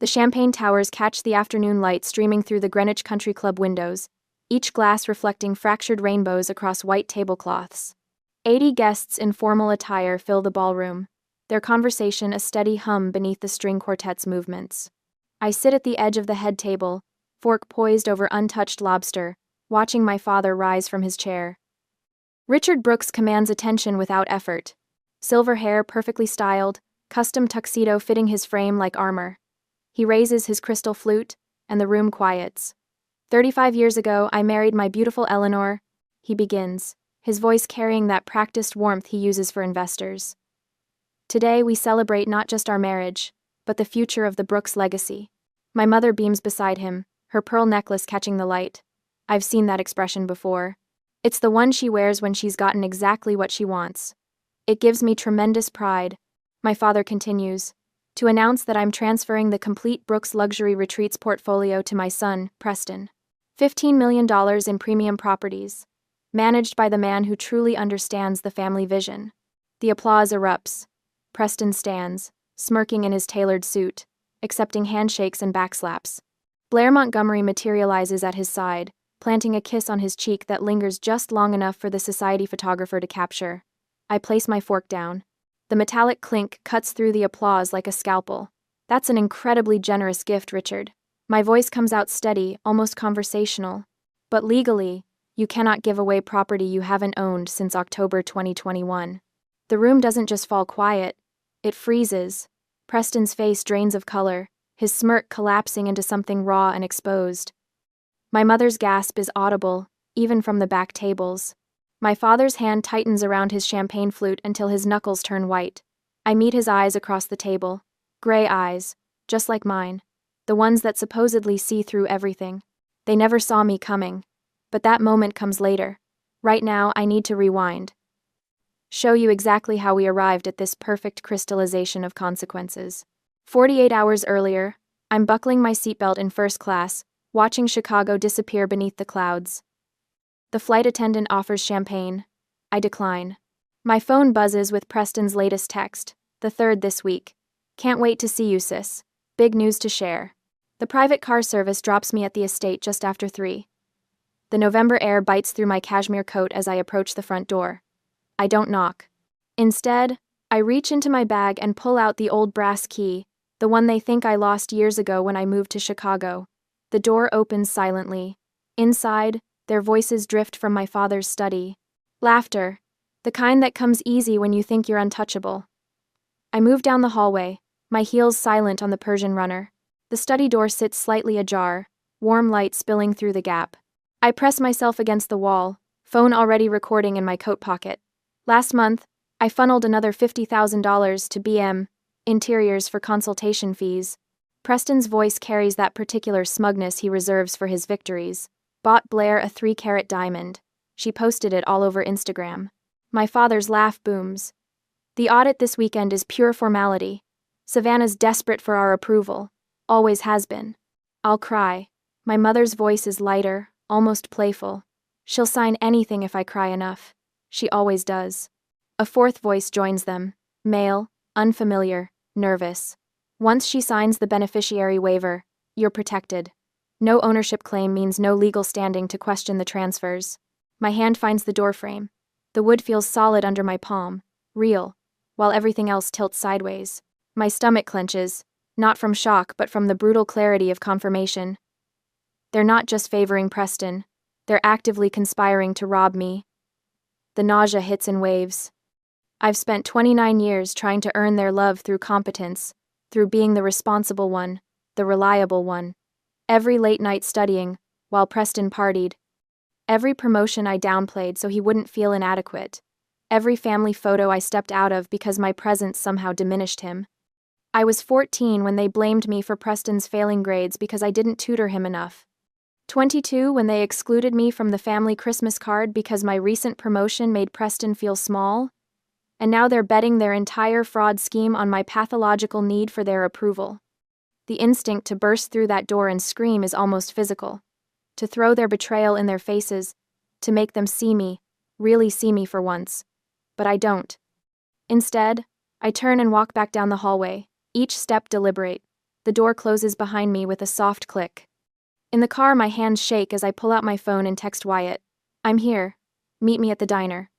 The champagne towers catch the afternoon light streaming through the Greenwich Country Club windows, each glass reflecting fractured rainbows across white tablecloths. 80 guests in formal attire fill the ballroom, their conversation a steady hum beneath the string quartet's movements. I sit at the edge of the head table, fork poised over untouched lobster, watching my father rise from his chair. Richard Brooks commands attention without effort. Silver hair perfectly styled, custom tuxedo fitting his frame like armor. He raises his crystal flute, and the room quiets. 35 years ago, I married my beautiful Eleanor, he begins, his voice carrying that practiced warmth he uses for investors. Today, we celebrate not just our marriage, but the future of the Brooks legacy. My mother beams beside him, her pearl necklace catching the light. I've seen that expression before. It's the one she wears when she's gotten exactly what she wants. It gives me tremendous pride, my father continues, to announce that I'm transferring the complete Brooks Luxury Retreats portfolio to my son, Preston. $15 million in premium properties, managed by the man who truly understands the family vision. The applause erupts. Preston stands, smirking in his tailored suit, accepting handshakes and backslaps. Blair Montgomery materializes at his side, planting a kiss on his cheek that lingers just long enough for the society photographer to capture. I place my fork down. The metallic clink cuts through the applause like a scalpel. That's an incredibly generous gift, Richard. My voice comes out steady, almost conversational. But legally, you cannot give away property you haven't owned since October 2021. The room doesn't just fall quiet, it freezes. Preston's face drains of color, his smirk collapsing into something raw and exposed. My mother's gasp is audible, even from the back tables. My father's hand tightens around his champagne flute until his knuckles turn white. I meet his eyes across the table. Gray eyes, just like mine. The ones that supposedly see through everything. They never saw me coming. But that moment comes later. Right now, I need to rewind. Show you exactly how we arrived at this perfect crystallization of consequences. 48 hours earlier, I'm buckling my seatbelt in first class, watching Chicago disappear beneath the clouds. The flight attendant offers champagne. I decline. My phone buzzes with Preston's latest text, the third this week. Can't wait to see you, sis. Big news to share. The private car service drops me at the estate just after 3. The November air bites through my cashmere coat as I approach the front door. I don't knock. Instead, I reach into my bag and pull out the old brass key, the one they think I lost years ago when I moved to Chicago. The door opens silently. Inside, their voices drift from my father's study. Laughter, the kind that comes easy when you think you're untouchable. I move down the hallway, my heels silent on the Persian runner. The study door sits slightly ajar, warm light spilling through the gap. I press myself against the wall, phone already recording in my coat pocket. Last month, I funneled another $50,000 to BM Interiors for consultation fees. Preston's voice carries that particular smugness he reserves for his victories. Bought Blair a 3-carat diamond. She posted it all over Instagram. My father's laugh booms. The audit this weekend is pure formality. Savannah's desperate for our approval. Always has been. I'll cry. My mother's voice is lighter, almost playful. She'll sign anything if I cry enough. She always does. A fourth voice joins them. Male, unfamiliar, nervous. Once she signs the beneficiary waiver, you're protected. No ownership claim means no legal standing to question the transfers. My hand finds the doorframe. The wood feels solid under my palm, real, while everything else tilts sideways. My stomach clenches, not from shock but from the brutal clarity of confirmation. They're not just favoring Preston, they're actively conspiring to rob me. The nausea hits in waves. I've spent 29 years trying to earn their love through competence, through being the responsible one, the reliable one. Every late night studying, while Preston partied. Every promotion I downplayed so he wouldn't feel inadequate. Every family photo I stepped out of because my presence somehow diminished him. I was 14 when they blamed me for Preston's failing grades because I didn't tutor him enough. 22 when they excluded me from the family Christmas card because my recent promotion made Preston feel small. And now they're betting their entire fraud scheme on my pathological need for their approval. The instinct to burst through that door and scream is almost physical. To throw their betrayal in their faces, to make them see me, really see me for once. But I don't. Instead, I turn and walk back down the hallway, each step deliberate. The door closes behind me with a soft click. In the car, my hands shake as I pull out my phone and text Wyatt. I'm here. Meet me at the diner.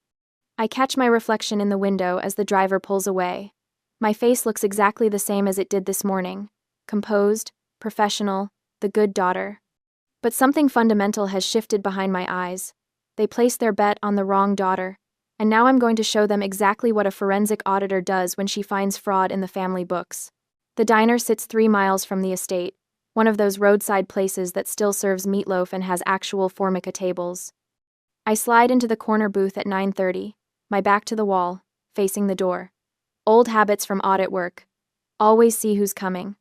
I catch my reflection in the window as the driver pulls away. My face looks exactly the same as it did this morning. Composed, professional, the good daughter. But something fundamental has shifted behind my eyes. They placed their bet on the wrong daughter. And now I'm going to show them exactly what a forensic auditor does when she finds fraud in the family books. The diner sits 3 miles from the estate, one of those roadside places that still serves meatloaf and has actual Formica tables. I slide into the corner booth at 9:30, my back to the wall, facing the door. Old habits from audit work. Always see who's coming.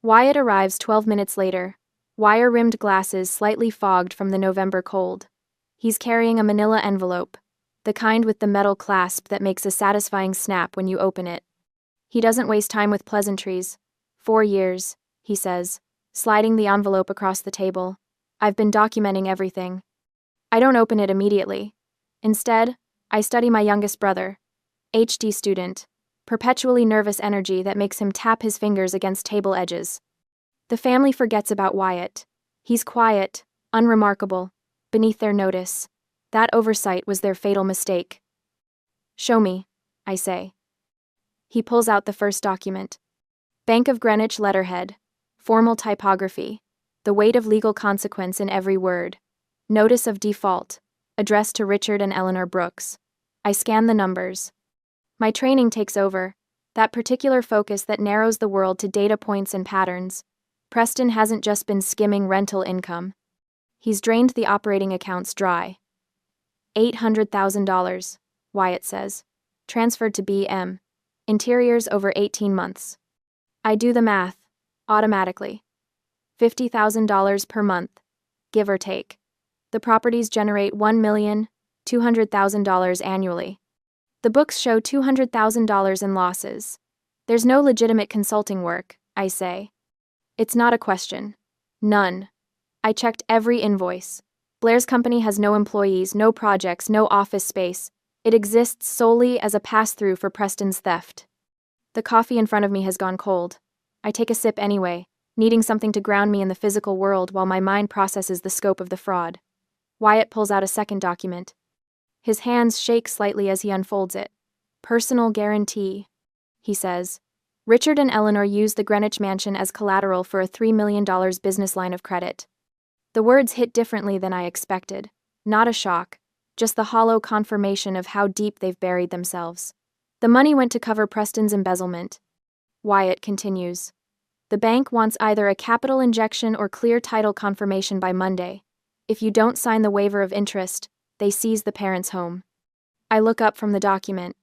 Wyatt arrives 12 minutes later, wire-rimmed glasses slightly fogged from the November cold. He's carrying a manila envelope, the kind with the metal clasp that makes a satisfying snap when you open it. He doesn't waste time with pleasantries. 4 years, he says, sliding the envelope across the table. I've been documenting everything. I don't open it immediately. Instead, I study my youngest brother, HD student, perpetually nervous energy that makes him tap his fingers against table edges. The family forgets about Wyatt. He's quiet, unremarkable, beneath their notice. That oversight was their fatal mistake. Show me, I say. He pulls out the first document. Bank of Greenwich letterhead, formal typography, the weight of legal consequence in every word. Notice of default, addressed to Richard and Eleanor Brooks. I scan the numbers. My training takes over, that particular focus that narrows the world to data points and patterns. Preston hasn't just been skimming rental income. He's drained the operating accounts dry. $800,000, Wyatt says. Transferred to BM. Interiors over 18 months. I do the math, automatically. $50,000 per month, give or take. The properties generate $1,200,000 annually. The books show $200,000 in losses. There's no legitimate consulting work, I say. It's not a question. None. I checked every invoice. Blair's company has no employees, no projects, no office space. It exists solely as a pass-through for Preston's theft. The coffee in front of me has gone cold. I take a sip anyway, needing something to ground me in the physical world while my mind processes the scope of the fraud. Wyatt pulls out a second document. His hands shake slightly as he unfolds it. Personal guarantee, he says. Richard and Eleanor used the Greenwich mansion as collateral for a $3 million business line of credit. The words hit differently than I expected. Not a shock, just the hollow confirmation of how deep they've buried themselves. The money went to cover Preston's embezzlement. Wyatt continues. The bank wants either a capital injection or clear title confirmation by Monday. If you don't sign the waiver of interest, they seize the parents' home. I look up from the document.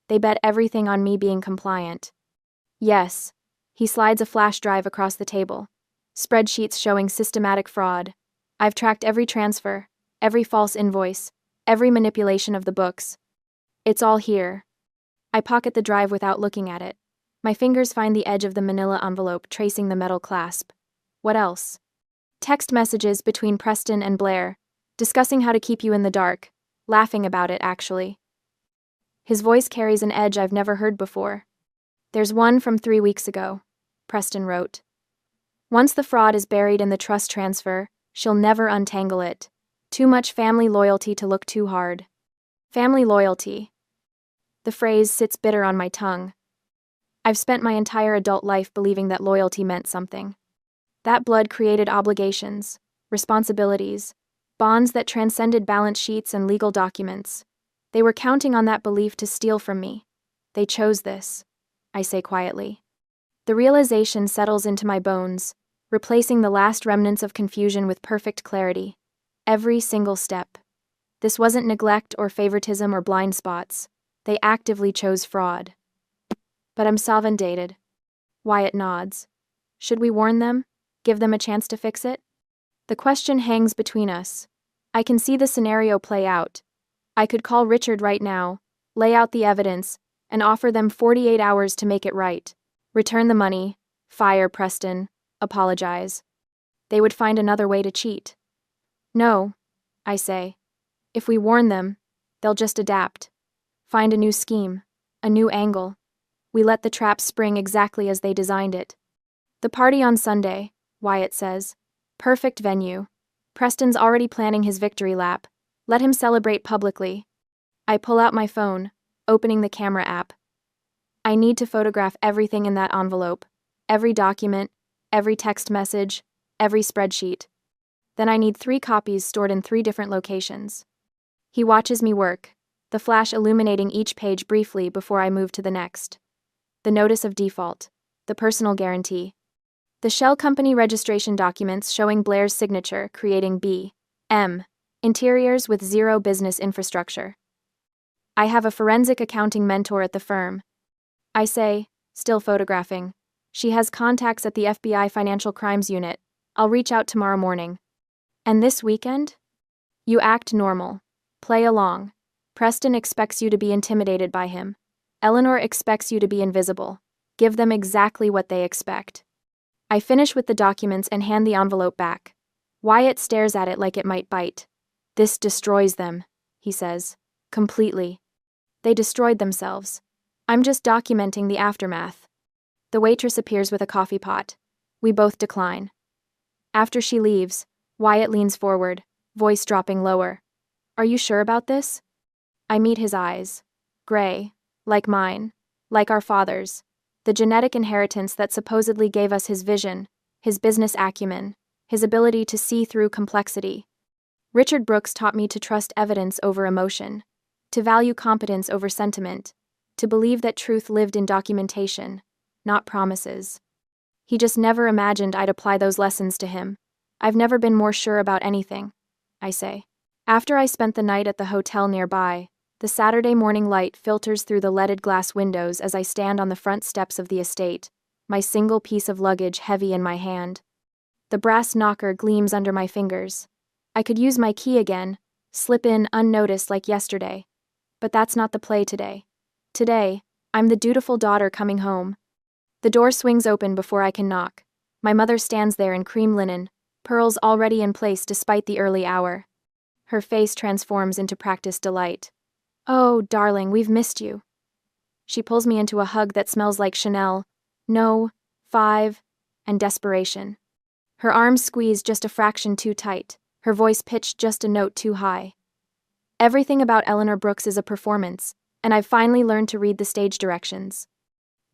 They bet everything on me being compliant. Yes. He slides a flash drive across the table. Spreadsheets showing systematic fraud. I've tracked every transfer, every false invoice, every manipulation of the books. It's all here. I pocket the drive without looking at it. My fingers find the edge of the manila envelope tracing the metal clasp. What else? Text messages between Preston and Blair, discussing how to keep you in the dark, laughing about it, actually. His voice carries an edge I've never heard before. There's one from 3 weeks ago, Preston wrote. Once the fraud is buried in the trust transfer, she'll never untangle it. Too much family loyalty to look too hard. Family loyalty. The phrase sits bitter on my tongue. I've spent my entire adult life believing that loyalty meant something. That blood created obligations, responsibilities, bonds that transcended balance sheets and legal documents. They were counting on that belief to steal from me. They chose this, I say quietly. The realization settles into my bones, replacing the last remnants of confusion with perfect clarity. Every single step. This wasn't neglect or favoritism or blind spots. They actively chose fraud. But I'm salivated. Wyatt nods. Should we warn them? Give them a chance to fix it? The question hangs between us. I can see the scenario play out. I could call Richard right now, lay out the evidence, and offer them 48 hours to make it right. Return the money, fire Preston, apologize. They would find another way to cheat. No, I say. If we warn them, they'll just adapt. Find a new scheme, a new angle. We let the trap spring exactly as they designed it. The party on Sunday, Wyatt says. Perfect venue. Preston's already planning his victory lap. Let him celebrate publicly. I pull out my phone, opening the camera app. I need to photograph everything in that envelope. Every document, every text message, every spreadsheet. Then I need 3 copies stored in 3 different locations. He watches me work, the flash illuminating each page briefly before I move to the next. The notice of default, the personal guarantee, the shell company registration documents showing Blair's signature creating B.M. Interiors with zero business infrastructure. I have a forensic accounting mentor at the firm. I say, still photographing. She has contacts at the FBI Financial Crimes Unit. I'll reach out tomorrow morning. And this weekend? You act normal. Play along. Preston expects you to be intimidated by him. Eleanor expects you to be invisible. Give them exactly what they expect. I finish with the documents and hand the envelope back. Wyatt stares at it like it might bite. This destroys them, he says. Completely. They destroyed themselves. I'm just documenting the aftermath. The waitress appears with a coffee pot. We both decline. After she leaves, Wyatt leans forward, voice dropping lower. Are you sure about this? I meet his eyes. Gray, like mine, like our father's. The genetic inheritance that supposedly gave us his vision, his business acumen, his ability to see through complexity. Richard Brooks taught me to trust evidence over emotion, to value competence over sentiment, to believe that truth lived in documentation, not promises. He just never imagined I'd apply those lessons to him. I've never been more sure about anything, I say. After I spent the night at the hotel nearby, the Saturday morning light filters through the leaded glass windows as I stand on the front steps of the estate, my single piece of luggage heavy in my hand. The brass knocker gleams under my fingers. I could use my key again, slip in unnoticed like yesterday. But that's not the play today. Today, I'm the dutiful daughter coming home. The door swings open before I can knock. My mother stands there in cream linen, pearls already in place despite the early hour. Her face transforms into practiced delight. Oh, darling, we've missed you. She pulls me into a hug that smells like Chanel, No, 5, and desperation. Her arms squeeze just a fraction too tight, her voice pitched just a note too high. Everything about Eleanor Brooks is a performance, and I've finally learned to read the stage directions.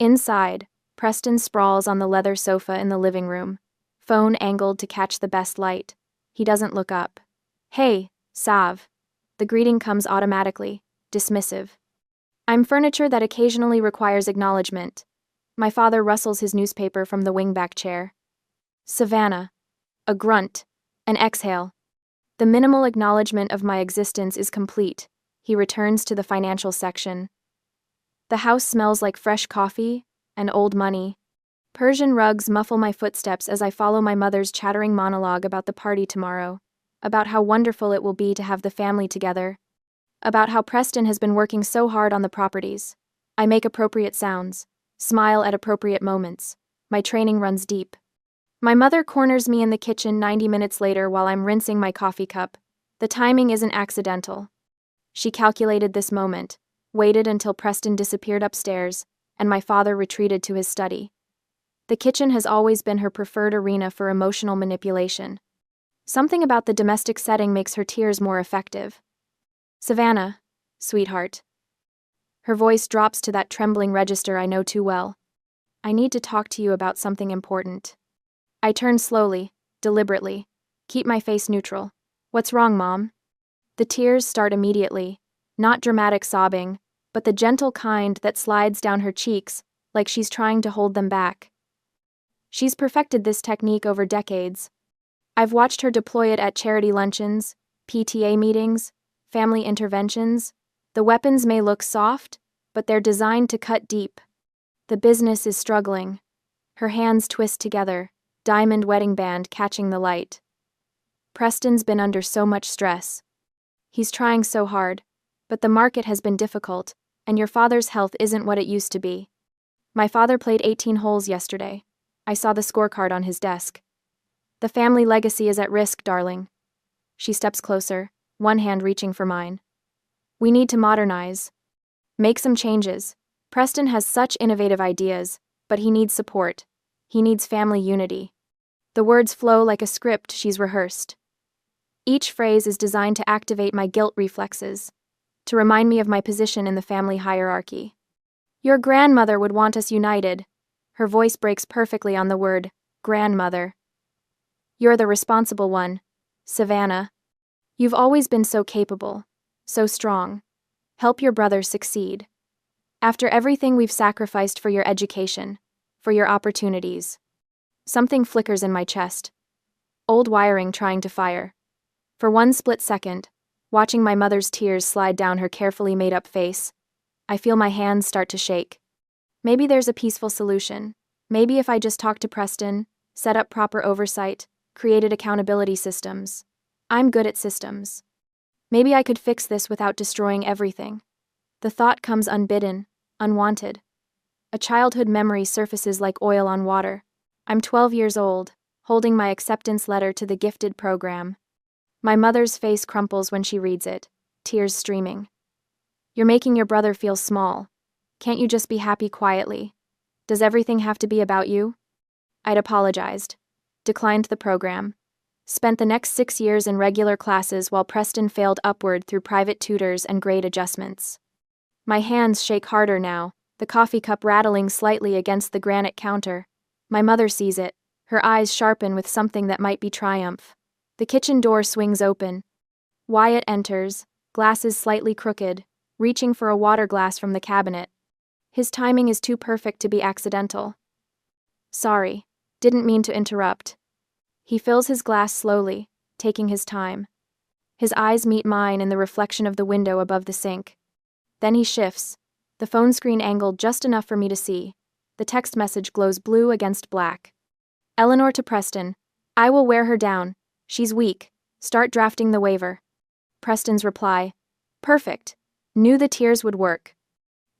Inside, Preston sprawls on the leather sofa in the living room, phone angled to catch the best light. He doesn't look up. Hey, Sav. The greeting comes automatically, dismissive. I'm furniture that occasionally requires acknowledgement. My father rustles his newspaper from the wingback chair. Savannah. A grunt. An exhale. The minimal acknowledgement of my existence is complete. He returns to the financial section. The house smells like fresh coffee and old money. Persian rugs muffle my footsteps as I follow my mother's chattering monologue about the party tomorrow, about how wonderful it will be to have the family together, about how Preston has been working so hard on the properties. I make appropriate sounds, smile at appropriate moments. My training runs deep. My mother corners me in the kitchen 90 minutes later while I'm rinsing my coffee cup. The timing isn't accidental. She calculated this moment, waited until Preston disappeared upstairs, and my father retreated to his study. The kitchen has always been her preferred arena for emotional manipulation. Something about the domestic setting makes her tears more effective. Savannah, sweetheart. Her voice drops to that trembling register I know too well. I need to talk to you about something important. I turn slowly, deliberately, keep my face neutral. What's wrong, Mom? The tears start immediately, not dramatic sobbing, but the gentle kind that slides down her cheeks like she's trying to hold them back. She's perfected this technique over decades. I've watched her deploy it at charity luncheons, PTA meetings, family interventions. The weapons may look soft, but they're designed to cut deep. The business is struggling. Her hands twist together, diamond wedding band catching the light. Preston's been under so much stress. He's trying so hard, but the market has been difficult, and your father's health isn't what it used to be. My father played 18 holes yesterday. I saw the scorecard on his desk. The family legacy is at risk, darling. She steps closer, one hand reaching for mine. We need to modernize. Make some changes. Preston has such innovative ideas, but he needs support. He needs family unity. The words flow like a script she's rehearsed. Each phrase is designed to activate my guilt reflexes, to remind me of my position in the family hierarchy. Your grandmother would want us united. Her voice breaks perfectly on the word, grandmother. You're the responsible one, Savannah. You've always been so capable, so strong. Help your brother succeed. After everything we've sacrificed for your education, for your opportunities. Something flickers in my chest. Old wiring trying to fire. For one split second, watching my mother's tears slide down her carefully made-up face, I feel my hands start to shake. Maybe there's a peaceful solution. Maybe if I just talk to Preston, set up proper oversight, created accountability systems. I'm good at systems. Maybe I could fix this without destroying everything. The thought comes unbidden, unwanted. A childhood memory surfaces like oil on water. I'm 12 years old, holding my acceptance letter to the gifted program. My mother's face crumples when she reads it, tears streaming. You're making your brother feel small. Can't you just be happy quietly? Does everything have to be about you? I'd apologized, declined the program, spent the next 6 years in regular classes while Preston failed upward through private tutors and grade adjustments. My hands shake harder now, the coffee cup rattling slightly against the granite counter. My mother sees it, her eyes sharpen with something that might be triumph. The kitchen door swings open. Wyatt enters, glasses slightly crooked, reaching for a water glass from the cabinet. His timing is too perfect to be accidental. Sorry, didn't mean to interrupt. He fills his glass slowly, taking his time. His eyes meet mine in the reflection of the window above the sink. Then he shifts, the phone screen angled just enough for me to see. The text message glows blue against black. Eleanor to Preston. I will wear her down. She's weak. Start drafting the waiver. Preston's reply. Perfect. Knew the tears would work.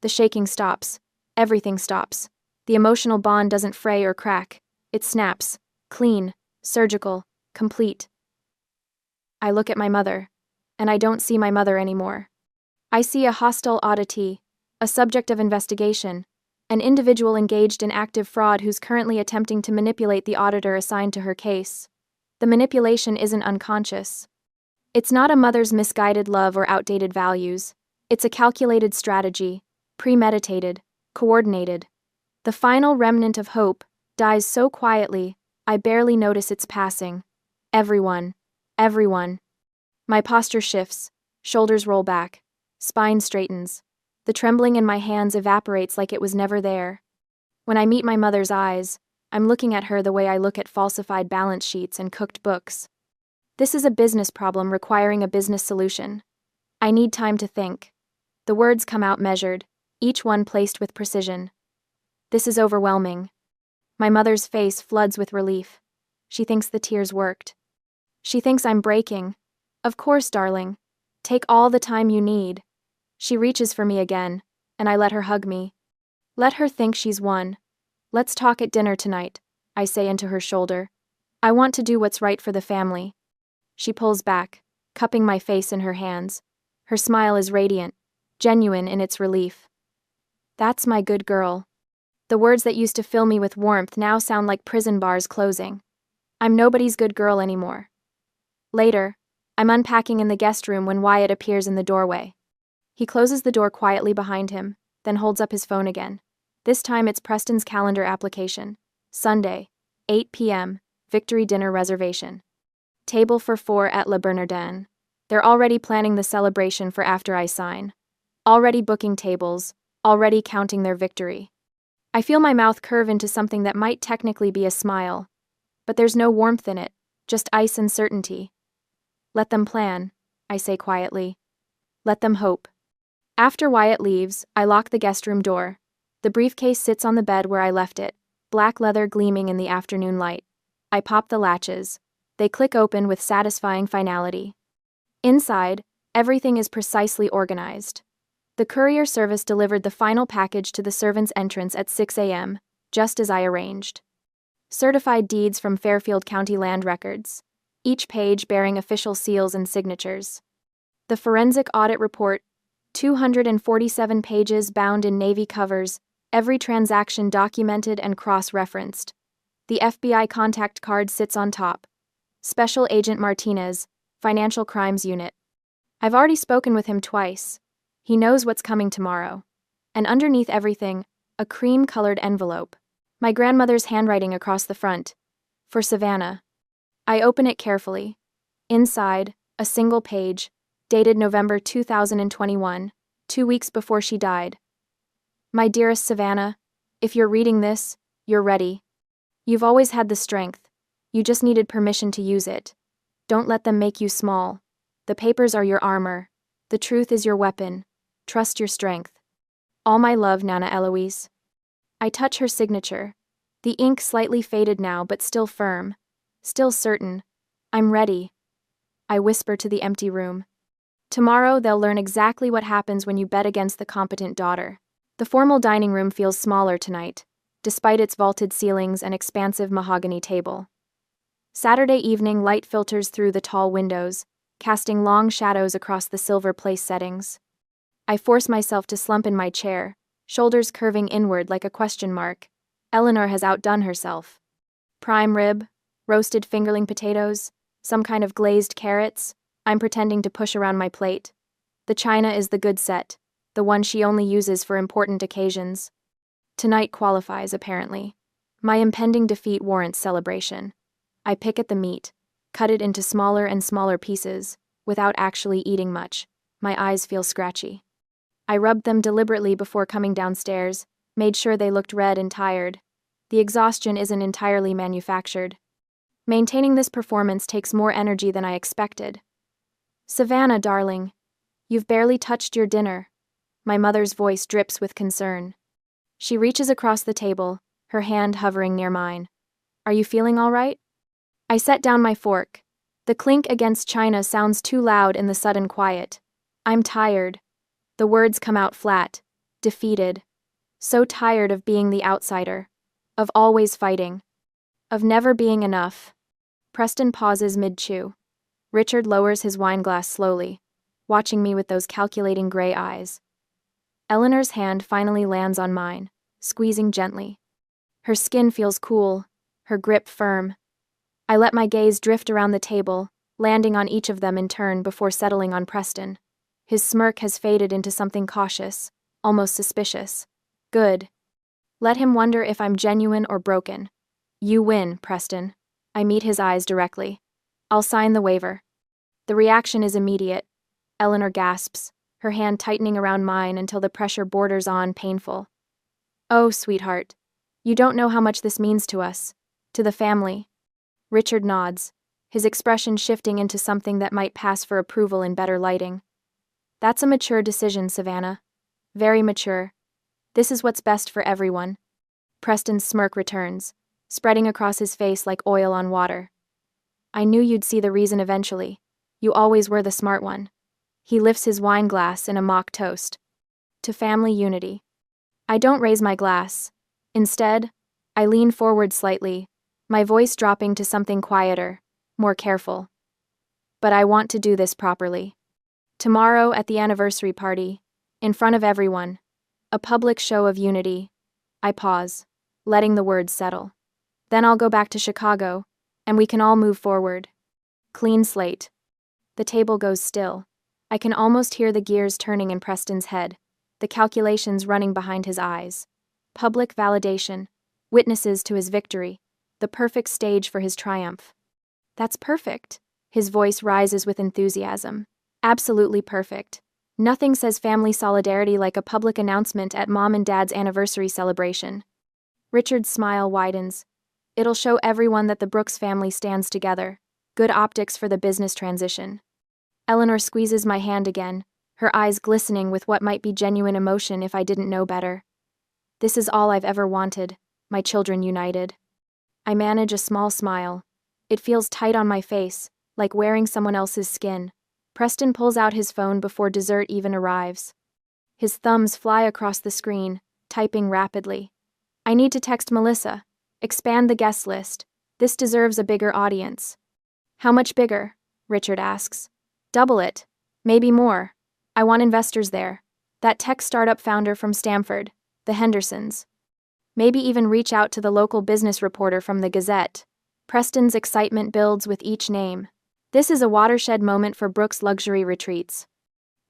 The shaking stops. Everything stops. The emotional bond doesn't fray or crack. It snaps. Clean. Surgical. Complete. I look at my mother, and I don't see my mother anymore. I see a hostile oddity, a subject of investigation, an individual engaged in active fraud who's currently attempting to manipulate the auditor assigned to her case. The manipulation isn't unconscious. It's not a mother's misguided love or outdated values. It's a calculated strategy, premeditated, coordinated. The final remnant of hope dies so quietly, I barely notice its passing. Everyone. My posture shifts, shoulders roll back, spine straightens. The trembling in my hands evaporates like it was never there. When I meet my mother's eyes, I'm looking at her the way I look at falsified balance sheets and cooked books. This is a business problem requiring a business solution. I need time to think. The words come out measured, each one placed with precision. This is overwhelming. My mother's face floods with relief. She thinks the tears worked. She thinks I'm breaking. Of course, darling. Take all the time you need. She reaches for me again, and I let her hug me. Let her think she's won. Let's talk at dinner tonight, I say into her shoulder. I want to do what's right for the family. She pulls back, cupping my face in her hands. Her smile is radiant, genuine in its relief. That's my good girl. The words that used to fill me with warmth now sound like prison bars closing. I'm nobody's good girl anymore. Later, I'm unpacking in the guest room when Wyatt appears in the doorway. He closes the door quietly behind him, then holds up his phone again. This time it's Preston's calendar application. Sunday, 8 p.m., Victory dinner reservation. Table for 4 at Le Bernardin. They're already planning the celebration for after I sign. Already booking tables, already counting their victory. I feel my mouth curve into something that might technically be a smile. But there's no warmth in it, just ice and certainty. Let them plan, I say quietly. Let them hope. After Wyatt leaves, I lock the guest room door. The briefcase sits on the bed where I left it, black leather gleaming in the afternoon light. I pop the latches. They click open with satisfying finality. Inside, everything is precisely organized. The courier service delivered the final package to the servants' entrance at 6 a.m., just as I arranged. Certified deeds from Fairfield County Land Records, each page bearing official seals and signatures. The forensic audit report, 247 pages bound in navy covers, every transaction documented and cross-referenced. The FBI contact card sits on top. Special Agent Martinez, Financial Crimes Unit. I've already spoken with him twice. He knows what's coming tomorrow. And underneath everything, a cream-colored envelope. My grandmother's handwriting across the front. For Savannah. I open it carefully. Inside, a single page, dated November 2021, 2 weeks before she died. My dearest Savannah, if you're reading this, you're ready. You've always had the strength. You just needed permission to use it. Don't let them make you small. The papers are your armor. The truth is your weapon. Trust your strength. All my love, Nana Eloise. I touch her signature. The ink slightly faded now, but still firm. Still certain. I'm ready. I whisper to the empty room. Tomorrow they'll learn exactly what happens when you bet against the competent daughter. The formal dining room feels smaller tonight, despite its vaulted ceilings and expansive mahogany table. Saturday evening light filters through the tall windows, casting long shadows across the silver place settings. I force myself to slump in my chair, shoulders curving inward like a question mark. Eleanor has outdone herself. Prime rib, roasted fingerling potatoes, some kind of glazed carrots, I'm pretending to push around my plate. The china is the good set, the one she only uses for important occasions. Tonight qualifies, apparently. My impending defeat warrants celebration. I pick at the meat, cut it into smaller and smaller pieces, without actually eating much. My eyes feel scratchy. I rubbed them deliberately before coming downstairs, made sure they looked red and tired. The exhaustion isn't entirely manufactured. Maintaining this performance takes more energy than I expected. Savannah, darling, you've barely touched your dinner. My mother's voice drips with concern. She reaches across the table, her hand hovering near mine. Are you feeling all right? I set down my fork. The clink against china sounds too loud in the sudden quiet. I'm tired. The words come out flat, defeated. So tired of being the outsider. Of always fighting. Of never being enough. Preston pauses mid-chew. Richard lowers his wineglass slowly, watching me with those calculating gray eyes. Eleanor's hand finally lands on mine, squeezing gently. Her skin feels cool, her grip firm. I let my gaze drift around the table, landing on each of them in turn before settling on Preston. His smirk has faded into something cautious, almost suspicious. Good. Let him wonder if I'm genuine or broken. You win, Preston. I meet his eyes directly. I'll sign the waiver. The reaction is immediate. Eleanor gasps, her hand tightening around mine until the pressure borders on painful. Oh, sweetheart. You don't know how much this means to us. To the family. Richard nods, his expression shifting into something that might pass for approval in better lighting. That's a mature decision, Savannah. Very mature. This is what's best for everyone. Preston's smirk returns, spreading across his face like oil on water. I knew you'd see the reason eventually. You always were the smart one. He lifts his wine glass in a mock toast. To family unity. I don't raise my glass. Instead, I lean forward slightly, my voice dropping to something quieter, more careful. But I want to do this properly. Tomorrow at the anniversary party, in front of everyone, a public show of unity. I pause, letting the words settle. Then I'll go back to Chicago, and we can all move forward. Clean slate. The table goes still. I can almost hear the gears turning in Preston's head, the calculations running behind his eyes. Public validation, witnesses to his victory, the perfect stage for his triumph. That's perfect. His voice rises with enthusiasm. Absolutely perfect. Nothing says family solidarity like a public announcement at Mom and Dad's anniversary celebration. Richard's smile widens. It'll show everyone that the Brooks family stands together. Good optics for the business transition. Eleanor squeezes my hand again, her eyes glistening with what might be genuine emotion if I didn't know better. This is all I've ever wanted, my children united. I manage a small smile. It feels tight on my face, like wearing someone else's skin. Preston pulls out his phone before dessert even arrives. His thumbs fly across the screen, typing rapidly. I need to text Melissa. Expand the guest list. This deserves a bigger audience. How much bigger? Richard asks. Double it. Maybe more. I want investors there. That tech startup founder from Stanford, the Hendersons. Maybe even reach out to the local business reporter from the Gazette. Preston's excitement builds with each name. This is a watershed moment for Brooks Luxury Retreats.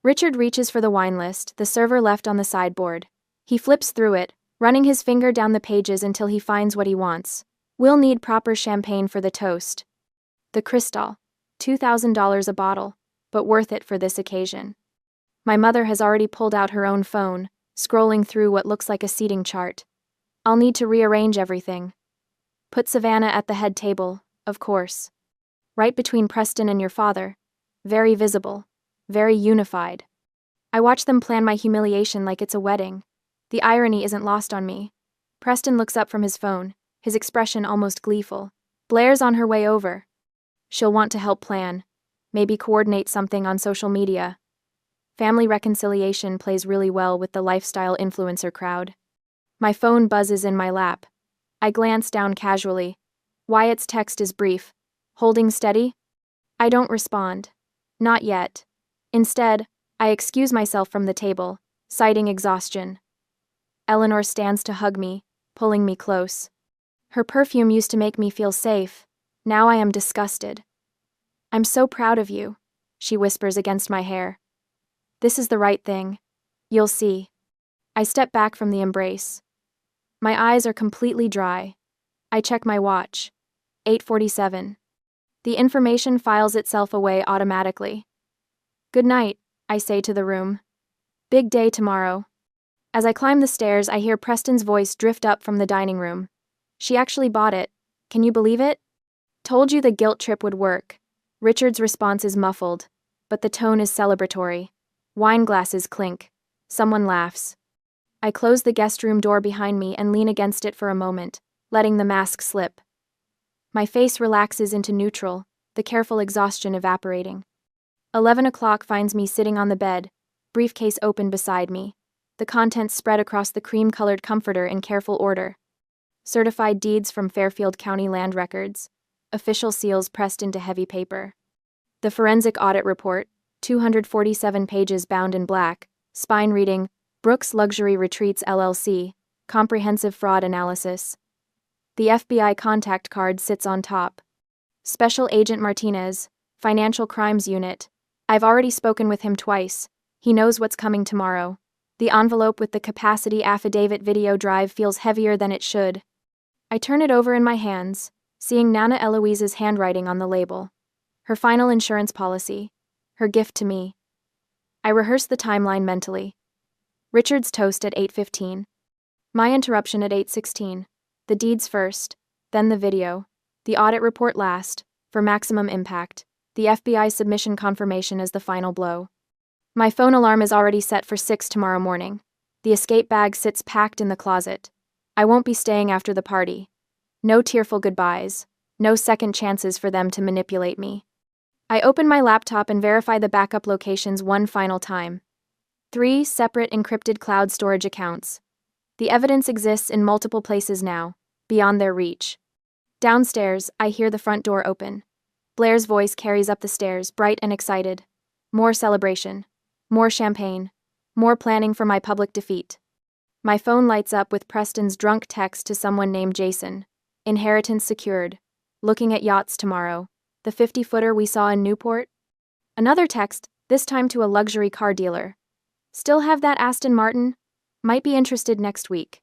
Richard reaches for the wine list, the server left on the sideboard. He flips through it, running his finger down the pages until he finds what he wants. We'll need proper champagne for the toast. The Cristal. $2,000 a bottle, but worth it for this occasion. My mother has already pulled out her own phone, scrolling through what looks like a seating chart. I'll need to rearrange everything. Put Savannah at the head table, of course. Right between Preston and your father. Very visible. Very unified. I watch them plan my humiliation like it's a wedding. The irony isn't lost on me. Preston looks up from his phone, his expression almost gleeful. Blair's on her way over. She'll want to help plan. Maybe coordinate something on social media. Family reconciliation plays really well with the lifestyle influencer crowd. My phone buzzes in my lap. I glance down casually. Wyatt's text is brief. Holding steady? I don't respond. Not yet. Instead, I excuse myself from the table, citing exhaustion. Eleanor stands to hug me, pulling me close. Her perfume used to make me feel safe. Now I am disgusted. I'm so proud of you, she whispers against my hair. This is the right thing. You'll see. I step back from the embrace. My eyes are completely dry. I check my watch. 8:47. The information files itself away automatically. Good night, I say to the room. Big day tomorrow. As I climb the stairs, I hear Preston's voice drift up from the dining room. She actually bought it. Can you believe it? Told you the guilt trip would work. Richard's response is muffled, but the tone is celebratory. Wine glasses clink. Someone laughs. I close the guest room door behind me and lean against it for a moment, letting the mask slip. My face relaxes into neutral, the careful exhaustion evaporating. 11 o'clock finds me sitting on the bed, briefcase open beside me, the contents spread across the cream-colored comforter in careful order. Certified deeds from Fairfield County Land Records. Official seals pressed into heavy paper. The forensic audit report, 247 pages bound in black, spine reading, Brooks Luxury Retreats LLC, comprehensive fraud analysis. The FBI contact card sits on top. Special Agent Martinez, Financial Crimes Unit. I've already spoken with him twice. He knows what's coming tomorrow. The envelope with the capacity affidavit video drive feels heavier than it should. I turn it over in my hands, seeing Nana Eloise's handwriting on the label. Her final insurance policy. Her gift to me. I rehearse the timeline mentally. Richard's toast at 8:15. My interruption at 8:16. The deeds first, then the video. The audit report last, for maximum impact. The FBI submission confirmation as the final blow. My phone alarm is already set for 6 tomorrow morning. The escape bag sits packed in the closet. I won't be staying after the party. No tearful goodbyes. No second chances for them to manipulate me. I open my laptop and verify the backup locations one final time. 3 separate encrypted cloud storage accounts. The evidence exists in multiple places now, beyond their reach. Downstairs, I hear the front door open. Blair's voice carries up the stairs, bright and excited. More celebration. More champagne. More planning for my public defeat. My phone lights up with Preston's drunk text to someone named Jason. Inheritance secured. Looking at yachts tomorrow. The 50-footer we saw in Newport? Another text, this time to a luxury car dealer. Still have that Aston Martin? Might be interested next week.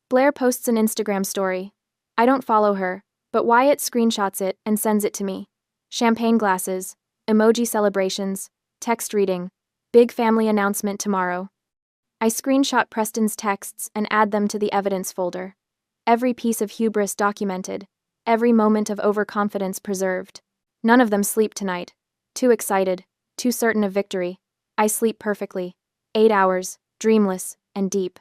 Blair posts an Instagram story. I don't follow her, but Wyatt screenshots it and sends it to me. Champagne glasses, emoji celebrations, text reading, big family announcement tomorrow. I screenshot Preston's texts and add them to the evidence folder. Every piece of hubris documented, every moment of overconfidence preserved. None of them sleep tonight. Too excited, too certain of victory. I sleep perfectly. 8 hours, dreamless, and deep.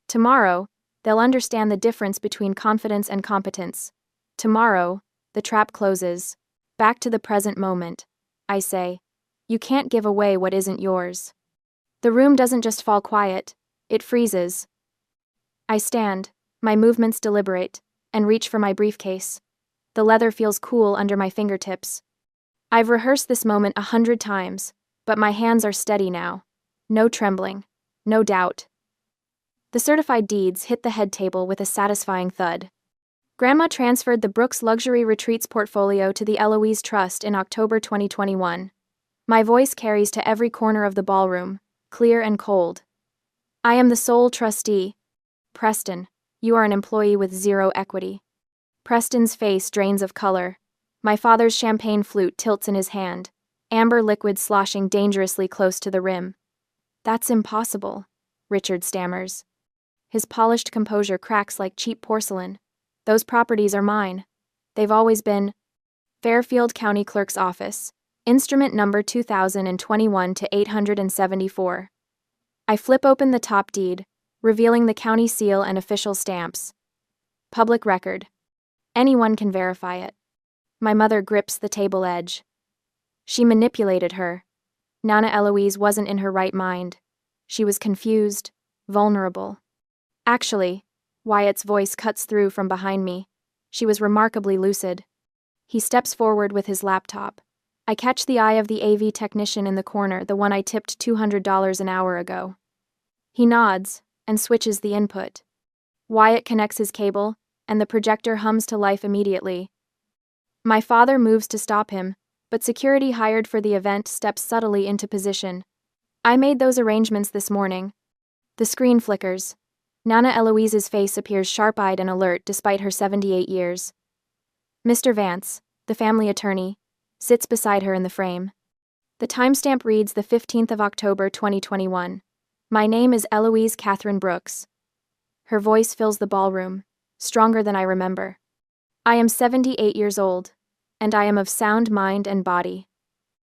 Tomorrow, they'll understand the difference between confidence and competence. Tomorrow, the trap closes. Back to the present moment. I say, you can't give away what isn't yours. The room doesn't just fall quiet, it freezes. I stand, my movements deliberate, and reach for my briefcase. The leather feels cool under my fingertips. I've rehearsed this moment 100 times, but my hands are steady now. No trembling. No doubt. The certified deeds hit the head table with a satisfying thud. Grandma transferred the Brooks Luxury Retreats portfolio to the Eloise Trust in October 2021. My voice carries to every corner of the ballroom, clear and cold. I am the sole trustee. Preston, you are an employee with zero equity. Preston's face drains of color. My father's champagne flute tilts in his hand, amber liquid sloshing dangerously close to the rim. That's impossible, Richard stammers. His polished composure cracks like cheap porcelain. Those properties are mine. They've always been. Fairfield County Clerk's Office, instrument number 2021 to 874. I flip open the top deed, revealing the county seal and official stamps. Public record. Anyone can verify it. My mother grips the table edge. She manipulated her. Nana Eloise wasn't in her right mind. She was confused, vulnerable. Actually, Wyatt's voice cuts through from behind me. She was remarkably lucid. He steps forward with his laptop. I catch the eye of the AV technician in the corner, the one I tipped $200 an hour ago. He nods and switches the input. Wyatt connects his cable, and the projector hums to life immediately. My father moves to stop him, but security hired for the event steps subtly into position. I made those arrangements this morning. The screen flickers. Nana Eloise's face appears sharp-eyed and alert despite her 78 years. Mr. Vance, the family attorney, sits beside her in the frame. The timestamp reads the 15th of October 2021. My name is Eloise Catherine Brooks. Her voice fills the ballroom, stronger than I remember. I am 78 years old, and I am of sound mind and body.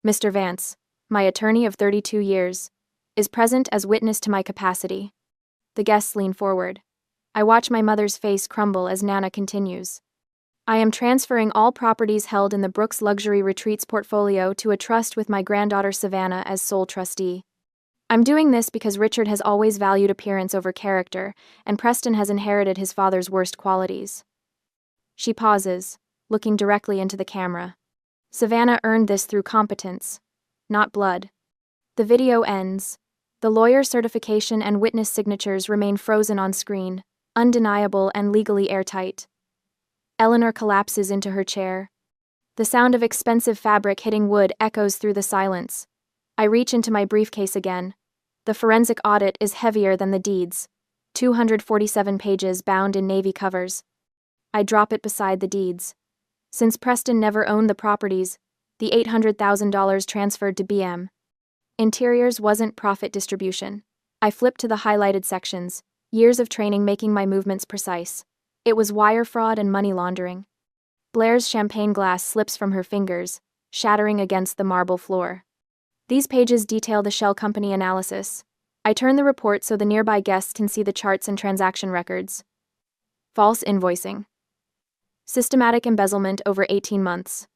Mr. Vance, my attorney of 32 years, is present as witness to my capacity. The guests lean forward. I watch my mother's face crumble as Nana continues. I am transferring all properties held in the Brooks Luxury Retreats portfolio to a trust with my granddaughter Savannah as sole trustee. I'm doing this because Richard has always valued appearance over character, and Preston has inherited his father's worst qualities. She pauses, looking directly into the camera. Savannah earned this through competence, not blood. The video ends. The lawyer certification and witness signatures remain frozen on screen, undeniable and legally airtight. Eleanor collapses into her chair. The sound of expensive fabric hitting wood echoes through the silence. I reach into my briefcase again. The forensic audit is heavier than the deeds. 247 pages bound in navy covers. I drop it beside the deeds. Since Preston never owned the properties, the $800,000 transferred to BM. Interiors wasn't profit distribution. I flipped to the highlighted sections, years of training making my movements precise. It was wire fraud and money laundering. Blair's champagne glass slips from her fingers, shattering against the marble floor. These pages detail the shell company analysis. I turn the report so the nearby guests can see the charts and transaction records. False invoicing. Systematic embezzlement over 18 months.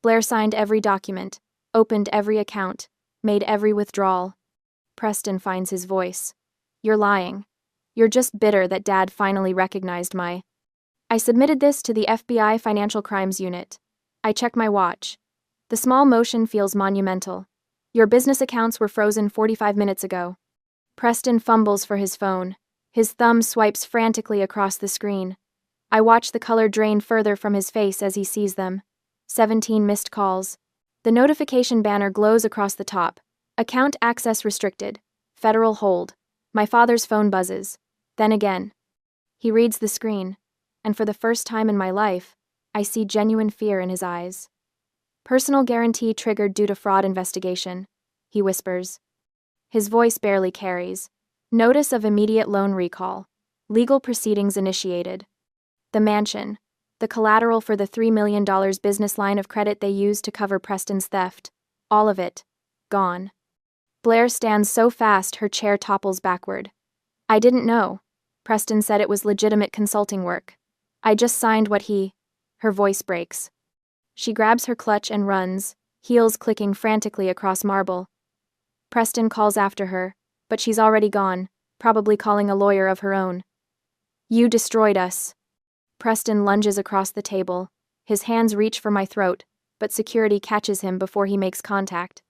Blair signed every document, opened every account, made every withdrawal. Preston finds his voice. You're lying. You're just bitter that Dad finally recognized my... I submitted this to the FBI Financial Crimes Unit. I check my watch. The small motion feels monumental. Your business accounts were frozen 45 minutes ago. Preston fumbles for his phone. His thumb swipes frantically across the screen. I watch the color drain further from his face as he sees them. 17 missed calls. The notification banner glows across the top. Account access restricted. Federal hold. My father's phone buzzes. Then again. He reads the screen, and for the first time in my life, I see genuine fear in his eyes. Personal guarantee triggered due to fraud investigation, he whispers. His voice barely carries. Notice of immediate loan recall. Legal proceedings initiated. The mansion. The collateral for the $3 million business line of credit they used to cover Preston's theft. All of it. Gone. Blair stands so fast her chair topples backward. I didn't know. Preston said it was legitimate consulting work. I just signed what he... Her voice breaks. She grabs her clutch and runs, heels clicking frantically across marble. Preston calls after her, but she's already gone, probably calling a lawyer of her own. You destroyed us. Preston lunges across the table. His hands reach for my throat, but security catches him before he makes contact.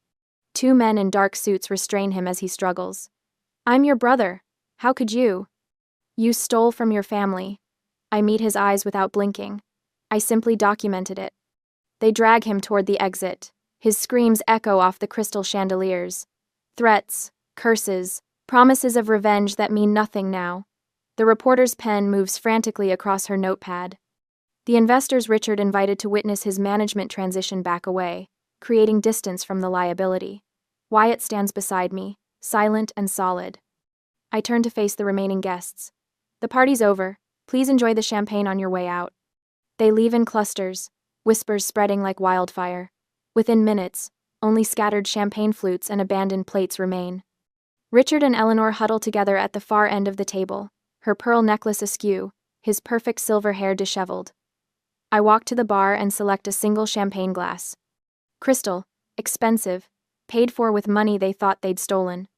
2 men in dark suits restrain him as he struggles. I'm your brother. How could you? You stole from your family. I meet his eyes without blinking. I simply documented it. They drag him toward the exit. His screams echo off the crystal chandeliers. Threats, curses, promises of revenge that mean nothing now. The reporter's pen moves frantically across her notepad. The investors Richard invited to witness his management transition back away, creating distance from the liability. Wyatt stands beside me, silent and solid. I turn to face the remaining guests. The party's over. Please enjoy the champagne on your way out. They leave in clusters, whispers spreading like wildfire. Within minutes, only scattered champagne flutes and abandoned plates remain. Richard and Eleanor huddle together at the far end of the table, her pearl necklace askew, his perfect silver hair disheveled. I walk to the bar and select a single champagne glass. Crystal, expensive, paid for with money they thought they'd stolen.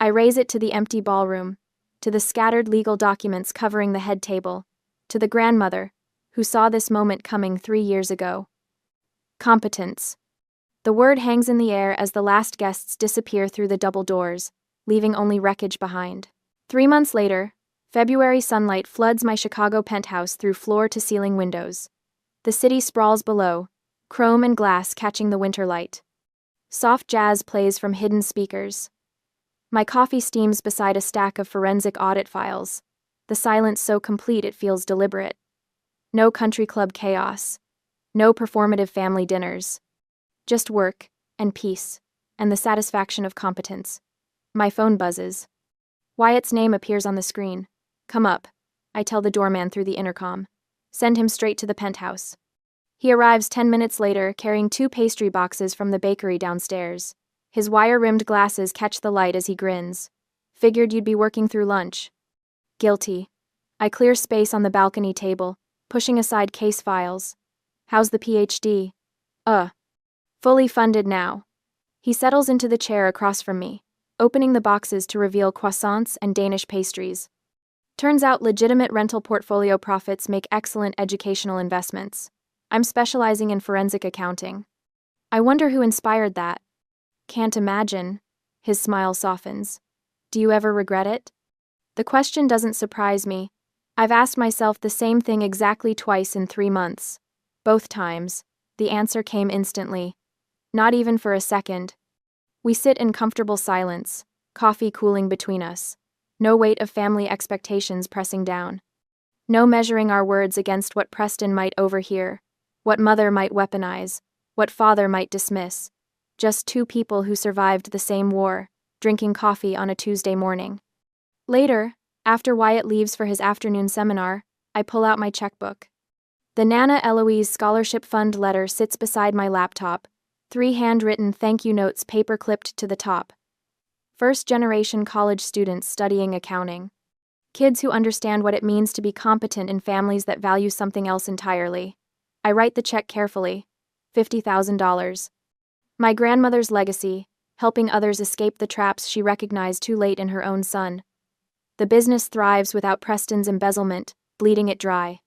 I raise it to the empty ballroom, to the scattered legal documents covering the head table, to the grandmother, who saw this moment coming 3 years ago. Competence. The word hangs in the air as the last guests disappear through the double doors, leaving only wreckage behind. 3 months later, February sunlight floods my Chicago penthouse through floor-to-ceiling windows. The city sprawls below, chrome and glass catching the winter light. Soft jazz plays from hidden speakers. My coffee steams beside a stack of forensic audit files, the silence so complete it feels deliberate. No country club chaos. No performative family dinners. Just work, and peace, and the satisfaction of competence. My phone buzzes. Wyatt's name appears on the screen. Come up, I tell the doorman through the intercom. Send him straight to the penthouse. He arrives 10 minutes later, carrying 2 pastry boxes from the bakery downstairs. His wire-rimmed glasses catch the light as he grins. Figured you'd be working through lunch. Guilty. I clear space on the balcony table, pushing aside case files. How's the PhD? Fully funded now. He settles into the chair across from me, opening the boxes to reveal croissants and Danish pastries. Turns out legitimate rental portfolio profits make excellent educational investments. I'm specializing in forensic accounting. I wonder who inspired that. Can't imagine. His smile softens. Do you ever regret it? The question doesn't surprise me. I've asked myself the same thing exactly twice in 3 months. Both times, the answer came instantly. Not even for a second. We sit in comfortable silence, coffee cooling between us. No weight of family expectations pressing down. No measuring our words against what Preston might overhear, what mother might weaponize, what father might dismiss. Just 2 people who survived the same war, drinking coffee on a Tuesday morning. Later, after Wyatt leaves for his afternoon seminar, I pull out my checkbook. The Nana Eloise Scholarship Fund letter sits beside my laptop, 3 handwritten thank you notes paper-clipped to the top. First-generation college students studying accounting. Kids who understand what it means to be competent in families that value something else entirely. I write the check carefully. $50,000. My grandmother's legacy, helping others escape the traps she recognized too late in her own son. The business thrives without Preston's embezzlement, bleeding it dry.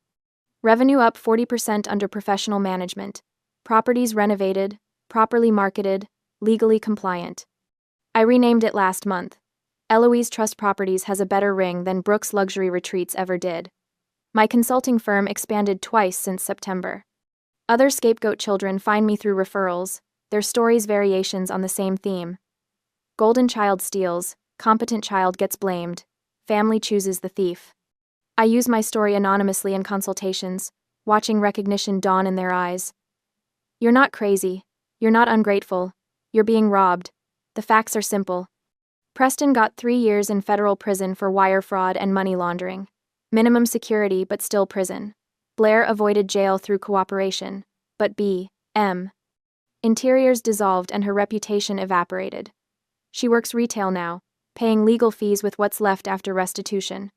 Revenue up 40% under professional management. Properties renovated, properly marketed, legally compliant. I renamed it last month. Eloise Trust Properties has a better ring than Brooks Luxury Retreats ever did. My consulting firm expanded twice since September. Other scapegoat children find me through referrals, their stories variations on the same theme. Golden child steals, competent child gets blamed, family chooses the thief. I use my story anonymously in consultations, watching recognition dawn in their eyes. You're not crazy. You're not ungrateful. You're being robbed. The facts are simple. Preston got 3 years in federal prison for wire fraud and money laundering. Minimum security, but still prison. Blair avoided jail through cooperation, but B.M. Interiors dissolved and her reputation evaporated. She works retail now, paying legal fees with what's left after restitution.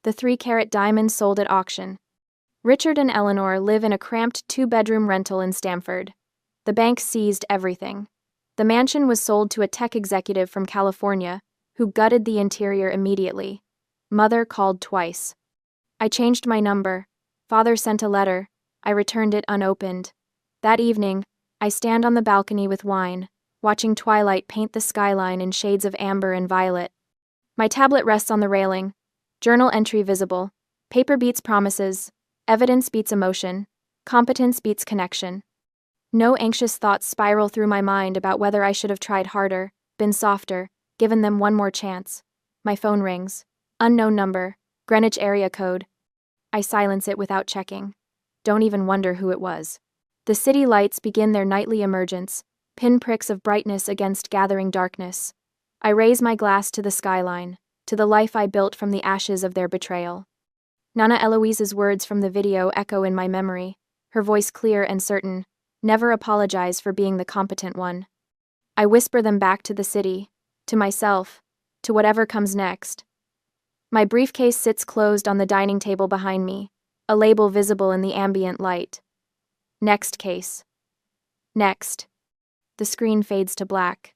The 3-carat diamond sold at auction. Richard and Eleanor live in a cramped 2-bedroom rental in Stamford. The bank seized everything. The mansion was sold to a tech executive from California, who gutted the interior immediately. Mother called twice. I changed my number. Father sent a letter. I returned it unopened. That evening, I stand on the balcony with wine, watching twilight paint the skyline in shades of amber and violet. My tablet rests on the railing. Journal entry visible. Paper beats promises. Evidence beats emotion. Competence beats connection. No anxious thoughts spiral through my mind about whether I should have tried harder, been softer, given them one more chance. My phone rings. Unknown number. Greenwich area code. I silence it without checking. Don't even wonder who it was. The city lights begin their nightly emergence, pinpricks of brightness against gathering darkness. I raise my glass to the skyline, to the life I built from the ashes of their betrayal. Nana Eloise's words from the video echo in my memory, her voice clear and certain. Never apologize for being the competent one. I whisper them back to the city, to myself, to whatever comes next. My briefcase sits closed on the dining table behind me, a label visible in the ambient light. Next case. Next. The screen fades to black.